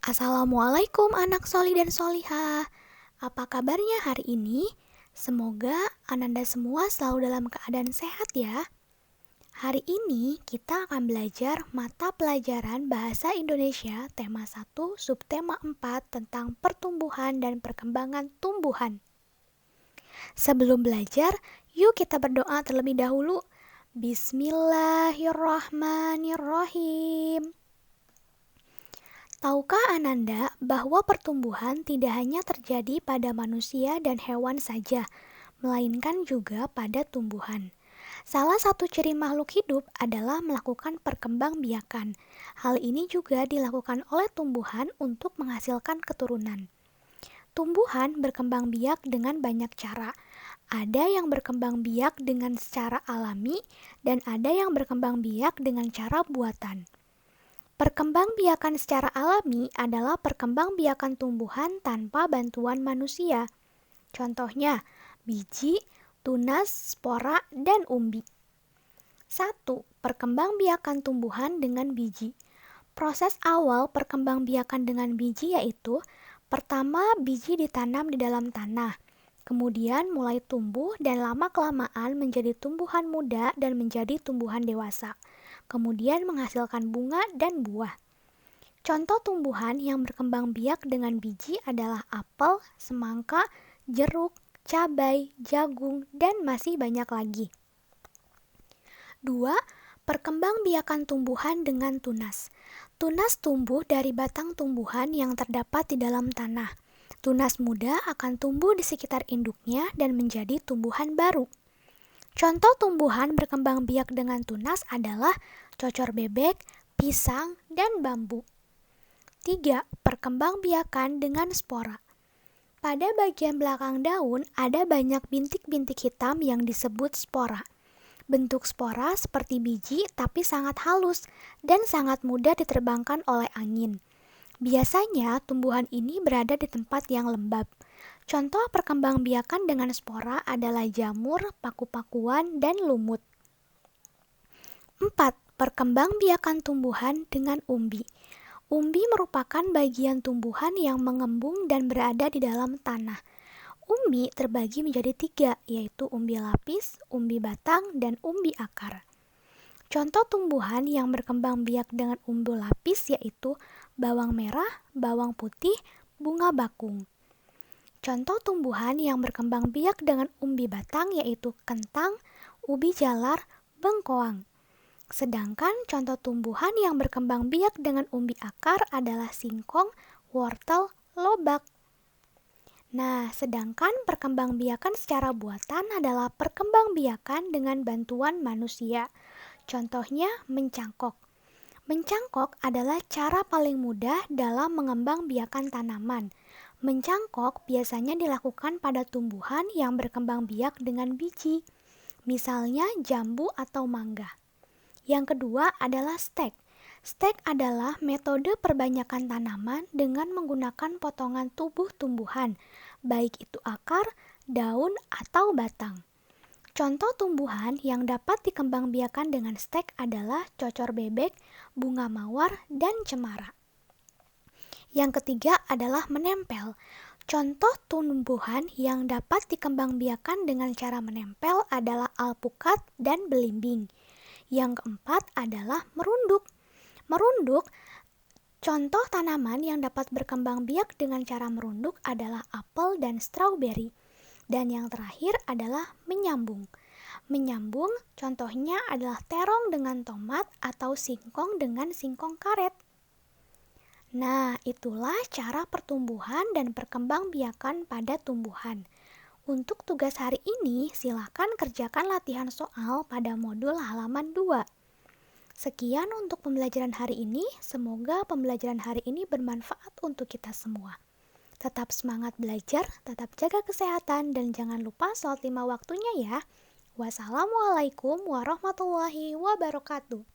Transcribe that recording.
Assalamualaikum anak soli dan solihah. Apa kabarnya hari ini? Semoga Ananda semua selalu dalam keadaan sehat ya. Hari ini kita akan belajar mata pelajaran Bahasa Indonesia tema 1 subtema 4 tentang pertumbuhan dan perkembangan tumbuhan. Sebelum belajar, yuk kita berdoa terlebih dahulu. Bismillahirrahmanirrahim. Tahukah Ananda bahwa pertumbuhan tidak hanya terjadi pada manusia dan hewan saja, melainkan juga pada tumbuhan. Salah satu ciri makhluk hidup adalah melakukan perkembangbiakan. Hal ini juga dilakukan oleh tumbuhan untuk menghasilkan keturunan. Tumbuhan berkembang biak dengan banyak cara. Ada yang berkembang biak dengan secara alami dan ada yang berkembang biak dengan cara buatan. Perkembangbiakan secara alami adalah perkembangbiakan tumbuhan tanpa bantuan manusia. Contohnya, biji, tunas, spora, dan umbi. 1. Perkembangbiakan tumbuhan dengan biji. Proses awal perkembangbiakan dengan biji yaitu pertama biji ditanam di dalam tanah, kemudian mulai tumbuh dan lama-kelamaan menjadi tumbuhan muda dan menjadi tumbuhan dewasa. Kemudian menghasilkan bunga dan buah. Contoh tumbuhan yang berkembang biak dengan biji adalah apel, semangka, jeruk, cabai, jagung, dan masih banyak lagi. 2. Perkembangbiakan tumbuhan dengan tunas. Tunas tumbuh dari batang tumbuhan yang terdapat di dalam tanah. Tunas muda akan tumbuh di sekitar induknya dan menjadi tumbuhan baru. Contoh tumbuhan berkembang biak dengan tunas adalah cocor bebek, pisang, dan bambu. 3. Perkembangbiakan dengan spora. Pada bagian belakang daun ada banyak bintik-bintik hitam yang disebut spora. Bentuk spora seperti biji tapi sangat halus dan sangat mudah diterbangkan oleh angin. Biasanya tumbuhan ini berada di tempat yang lembab. Contoh perkembangbiakan dengan spora adalah jamur, paku-pakuan, dan lumut. 4. Perkembangbiakan tumbuhan dengan umbi. Umbi merupakan bagian tumbuhan yang mengembung dan berada di dalam tanah. Umbi terbagi menjadi 3, yaitu umbi lapis, umbi batang, dan umbi akar. Contoh tumbuhan yang berkembang biak dengan umbi lapis yaitu bawang merah, bawang putih, bunga bakung. Contoh tumbuhan yang berkembang biak dengan umbi batang yaitu kentang, ubi jalar, bengkoang. Sedangkan contoh tumbuhan yang berkembang biak dengan umbi akar adalah singkong, wortel, lobak. Nah, sedangkan perkembangbiakan secara buatan adalah perkembangbiakan dengan bantuan manusia. Contohnya mencangkok. Mencangkok adalah cara paling mudah dalam mengembangbiakan tanaman. Mencangkok biasanya dilakukan pada tumbuhan yang berkembang biak dengan biji, misalnya jambu atau mangga. Yang kedua adalah stek. Stek adalah metode perbanyakan tanaman dengan menggunakan potongan tubuh tumbuhan, baik itu akar, daun, atau batang. Contoh tumbuhan yang dapat dikembangbiakan dengan stek adalah cocor bebek, bunga mawar, dan cemara. Yang ketiga adalah menempel. Contoh tumbuhan yang dapat dikembangbiakan dengan cara menempel adalah alpukat dan belimbing. Yang keempat adalah merunduk. Merunduk, contoh tanaman yang dapat berkembang biak dengan cara merunduk adalah apel dan stroberi. Dan yang terakhir adalah menyambung. Menyambung contohnya adalah terong dengan tomat atau singkong dengan singkong karet. Nah, itulah cara pertumbuhan dan perkembangbiakan pada tumbuhan. Untuk tugas hari ini, silakan kerjakan latihan soal pada modul halaman 2. Sekian untuk pembelajaran hari ini. Semoga pembelajaran hari ini bermanfaat untuk kita semua. Tetap semangat belajar, tetap jaga kesehatan, dan jangan lupa sholat 5 waktunya ya. Wassalamualaikum warahmatullahi wabarakatuh.